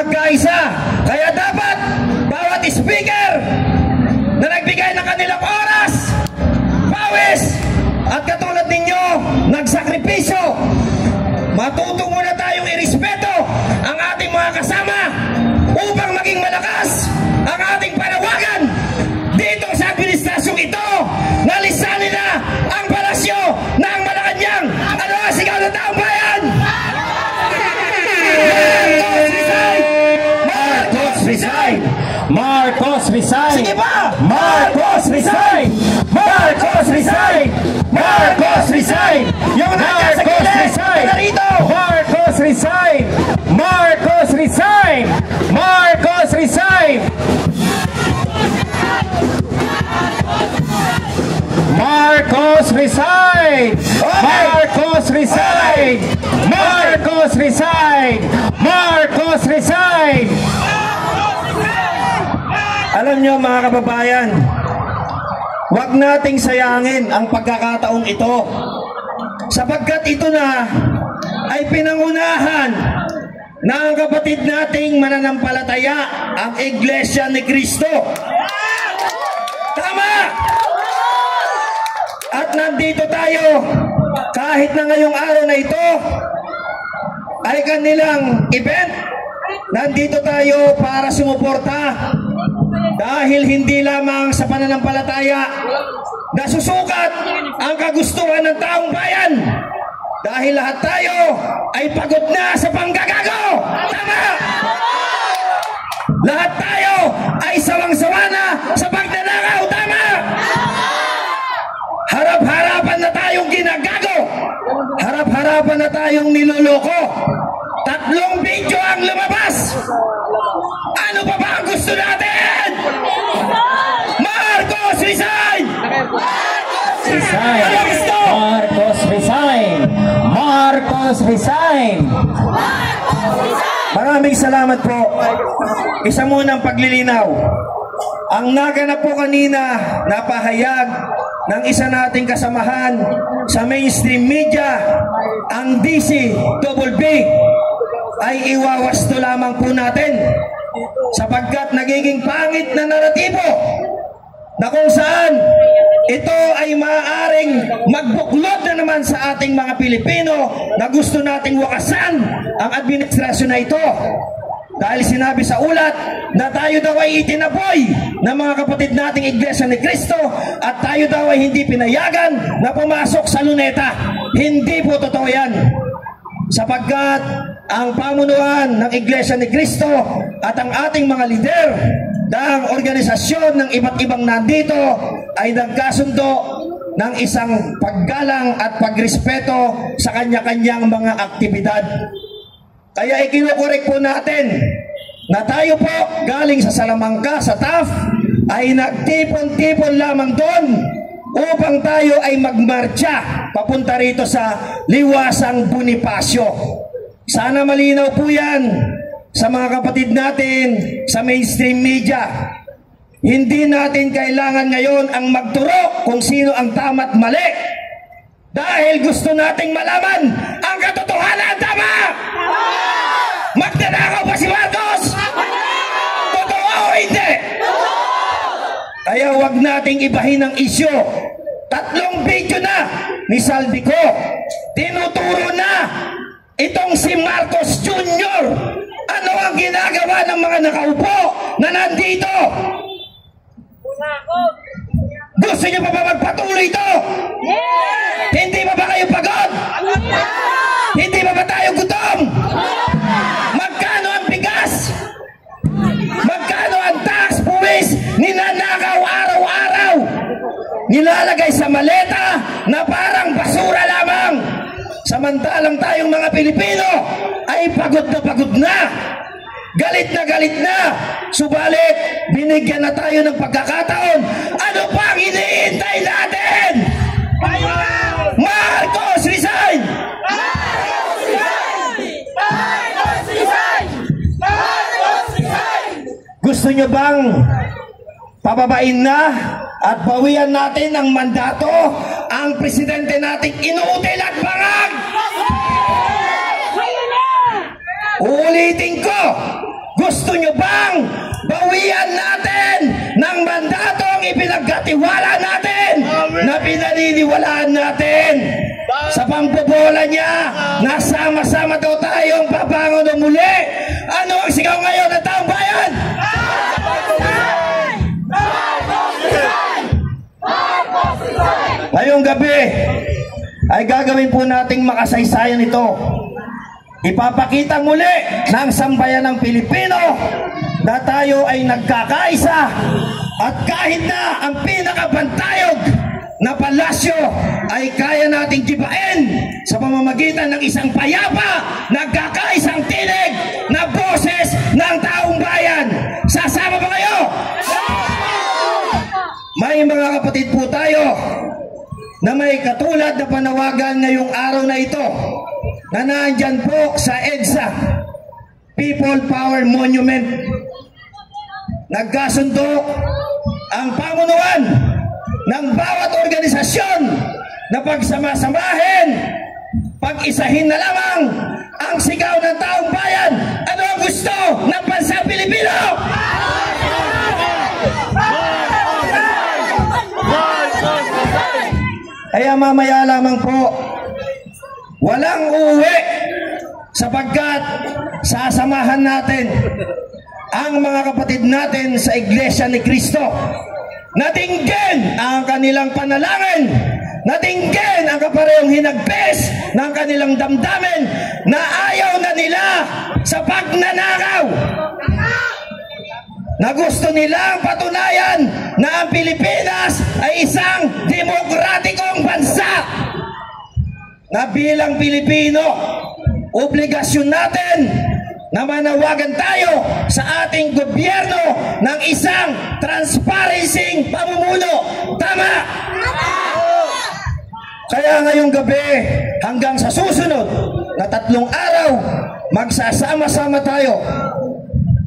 magkaisa. Kaya dapat bawat speaker na nagbigay ng kanilang oras, pawis, at katulad ninyo, nagsakripisyo, matuto muna tayong irespeto ang ating mga kasama upang maging malakas ang ating panawagan dito sa administrasyong ito na lisanin na ang palasyo ng Malacanang. Ano ang sigaw ng taong bayan? Marcos resign! Marcos resign! Sige pa! Marcos resign! Marcos resign! Marcos resign! Yung nandiyan sa gilid! Narito! Marcos resign! Marcos resign! Marcos resign! Marcos resign! Marcos resign! Marcos resign! Marcos resign! Alam nyo mga kababayan, huwag nating sayangin ang pagkakataong ito sapagkat ito na ay pinangunahan ng kapatid nating mananampalataya, ang Iglesia ni Cristo. Tama! At nandito tayo kahit na ngayong araw na ito ay kanilang event. Nandito tayo para sumuporta dahil hindi lamang sa pananampalataya nasusukat ang kagustuhan ng taong bayan, dahil lahat tayo ay pagod na sa panggagago. Tama! Lahat tayo ay sawang-sawa na sa pagnanakaw. Tama! Harap-harapan na tayong ginagago. Harap-harapan na tayong niloloko. 3 video ang lumabas. Ano pa ba ang gusto natin? Marcos resign! Resign! Marcos resign! Marcos resign! Maraming salamat po. Isa munang paglilinaw. Ang naganap po kanina, napahayag ng isa nating kasamahan sa mainstream media, ang DCBB, ay iwawasto lamang po natin sapagkat nagiging pangit na naratibo na kung saan ito ay maaaring magbuklod na naman sa ating mga Pilipino na gusto nating wakasan ang administrasyon na ito. Dahil sinabi sa ulat na tayo daw ay itinaboy ng mga kapatid nating Iglesia ni Cristo at tayo daw ay hindi pinayagan na pumasok sa luneta. Hindi po totoo yan. Sapagkat ang pamunuan ng Iglesia ni Cristo at ang ating mga lider ng organisasyon ng iba't ibang nandito ay nagkasundo ng isang paggalang at pagrespeto sa kanya-kanyang mga aktibidad. Kaya ikinukorek po natin na tayo po galing sa Salamanca, sa TAF, ay nagtipon-tipon lamang doon upang tayo ay magmarcha papunta rito sa Liwasang Bonifacio. Sana malinaw po yan sa mga kapatid natin sa mainstream media. Hindi natin kailangan ngayon ang magturo kung sino ang tama at mali, dahil gusto nating malaman ang katotohanan. Tama! Magdanakaw ba si Marcos? Totoo o hindi? Kaya huwag nating ibahin ang isyo. 3 video na ni Saldico, tinuturo na itong si Marcos Jr. Ano ang ginagawa ng mga nakaupo na nandito? Gusto niyo pa ba magpatuloy ito? Hindi pa ba kayo pagod? Hindi pa ba tayo gutom? Magkano ang bigas? Magkano ang tax, buwis, ninanakaw araw-araw? Nilalagay sa maleta na parang basura lamang. Samantalang tayong mga Pilipino ay pagod na. Galit na. Subalit, binigyan na tayo ng pagkakataon. Ano pang iniintay natin? Marcos resign! Marcos resign! Marcos resign! Marcos resign! Gusto nyo bang pababain na at bawian natin ng mandato ang presidente nating inuutil at bangag? Uulitin ko, Gusto nyo bang bawian natin ng mandatong ipinagkatiwala natin na pinaniniwalaan natin? Sa pambobola niya, nasama-sama daw tayong babangon ng muli. Ano ang sigaw ngayon ng taong bayan? Ngayong gabi ay gagawin po nating makasaysayan ito. Ipapakita muli ng sambayan ng Pilipino na tayo ay nagkakaisa at kahit na ang pinakabantayog na palasyo ay kaya nating gibain sa pamamagitan ng isang payapa, nagkakaisang tinig na boses ng taong bayan. Sasama ba kayo? May mga kapatid po tayo na may katulad na panawagan ngayong araw na ito na nandyan po sa EDSA, People Power Monument. Nagkasundo ang pamunuan ng bawat organisasyon na pagsamasamahin, pag-isahin na lamang ang sigaw ng taong bayan. Ano ang gusto ng bansang Pilipino? Kaya mamaya lamang po, walang uuwi sapagkat sasamahan natin ang mga kapatid natin sa Iglesia ni Cristo. Natinggin ang kanilang panalangin, natinggin ang kaparehong hinagpis ng kanilang damdamin na ayaw na nila sa pagnanakaw, na gusto nilang patunayan na ang Pilipinas ay isang demokratikong bansa, na bilang Pilipino, obligasyon natin na manawagan tayo sa ating gobyerno ng isang transparency pamumuno. Tama? Kaya ngayong gabi hanggang sa susunod na 3 araw, magsasama-sama tayo.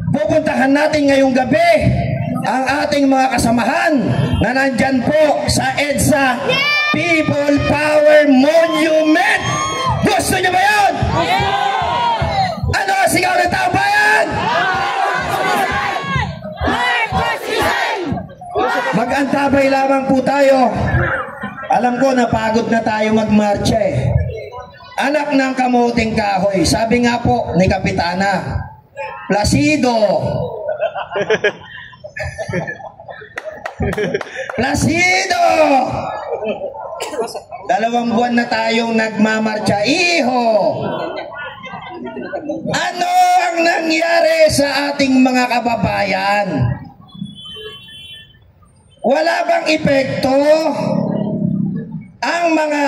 Pupuntahan natin ngayong gabi ang ating mga kasamahan na nandyan po sa EDSA People Power Monument. Gusto niyo ba yun? Ano ang sigaw ng taong bayan? Mag-antabay lamang po tayo. Alam ko napagod na tayo magmarcha eh. Anak ng kamuting kahoy, sabi nga po ni Kapitana Placido. Placido! 2 buwan na tayong nagmamarcha, iho. Ano ang nangyari sa ating mga kababayan? Wala bang epekto ang mga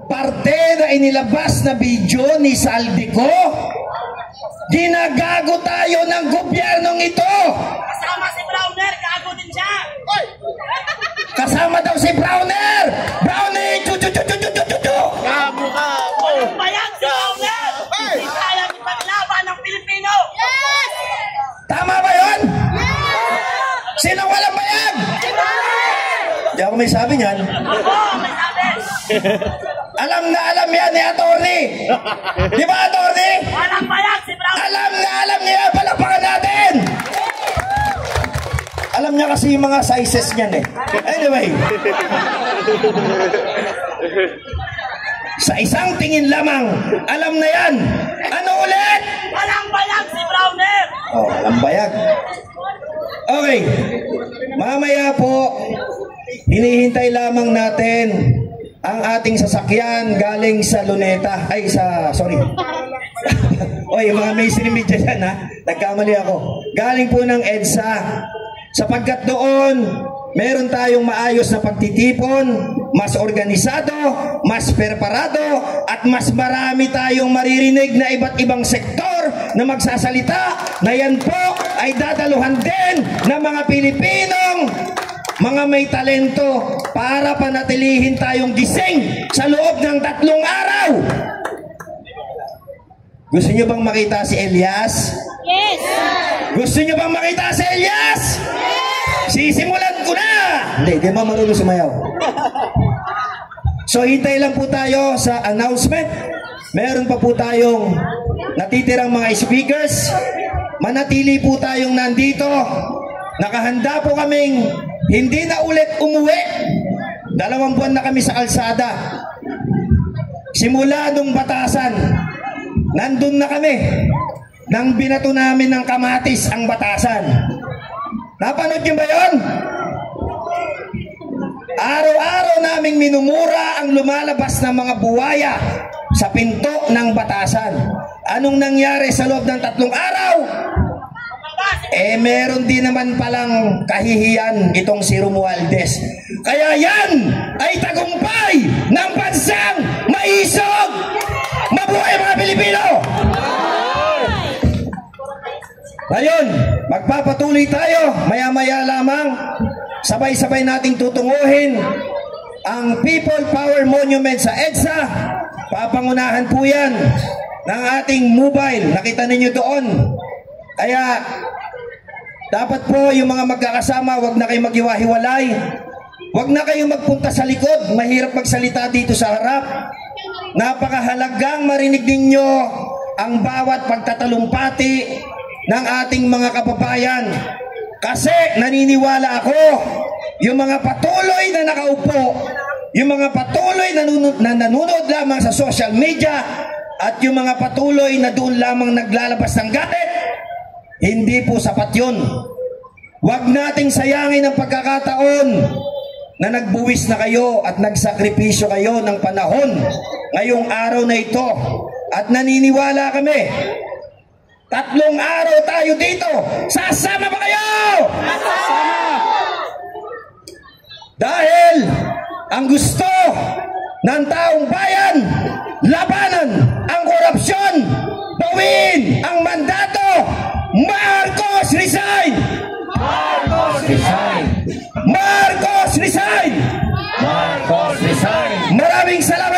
parte na inilabas na video ni Saldico? Ginagago tayo ng gobyernong ito. Kasama si Browner, gago din siya. Kasama daw si Browner. Brownie, chu-chu-chu-chu-chu-chu-chu. Gago ka. Walang bayag si Browner. Hindi kaya ipaglaban ng Pilipino. Yes! Tama ba yun? Sino walang bayag? Di ako may sabi niyan. Ako, may sabi. Alam na alam yan ni Atty. Di ba, Atty? Walang bayag si Browner. Alam na alam niya, palakpakan natin. Alam niya kasi yung mga sizes niyan eh. Anyway. Sa isang tingin lamang, alam na yan. Ano ulit? Walang bayag si Browner. Oh, walang bayag. Okay. Mamaya po, hinihintay lamang natin ang ating sasakyan galing sa Luneta. Ay, sorry. Oy, mga mainstream media yan ha. Nagkamali ako. Galing po ng EDSA. Sapagkat doon, meron tayong maayos na pagtitipon, mas organisado, mas preparado, at mas marami tayong maririnig na iba't ibang sektor na magsasalita na yan po ay dadaluhan din ng mga Pilipinong mga may talento para panatilihin tayong gising sa loob ng 3 araw. Gusto nyo bang makita si Elias? Yes! Gusto nyo bang makita si Elias? Yes! Sisimulan ko na! Hindi, di ba marunong sumayaw? So, hintay lang po tayo sa announcement. Meron pa po tayong natitirang mga speakers manatili po tayong nandito. Nakahanda po kaming hindi na ulit umuwi. 2 buwan na kami sa kalsada. Simula nung batasan, nandun na kami. Nang binato namin ng kamatis ang batasan. Napanood niyo ba yun? Araw-araw naming minumura ang lumalabas ng mga buwaya sa pinto ng batasan. Anong nangyari sa loob ng 3 araw? Meron din naman palang kahihiyan itong si Romualdez. Kaya yan ay tagumpay ng bansang maisog! Mabuhay mga Pilipino! Ngayon, magpapatuloy tayo. Maya-maya lamang, sabay-sabay nating tutunguhin ang People Power Monument sa EDSA. Papangunahan po yan ng ating mobile. Nakita ninyo doon. Kaya, dapat po yung mga magkakasama, wag na kayo maghiwa-hiwalay. Wag na kayo magpunta sa likod. Mahirap magsalita dito sa harap. Napakahalagang marinig ninyo ang bawat pagtatalumpati ng ating mga kababayan. Kasi naniniwala ako, yung mga patuloy na nakaupo, yung mga patuloy na nanonood lamang sa social media, at yung mga patuloy na doon lamang naglalabas ng galit, hindi po sapat yun. Huwag nating sayangin ang pagkakataon na nagbuwis na kayo at nagsakripisyo kayo ng panahon ngayong araw na ito. At naniniwala kami, 3 araw tayo dito. Sasama ba kayo? Sasama! Dahil ang gusto ng taong bayan, labanan ang korupsyon, bawiin ang mandato. Marcos resign! Marcos resign! Marcos resign! Marcos resign! Maraming salamat!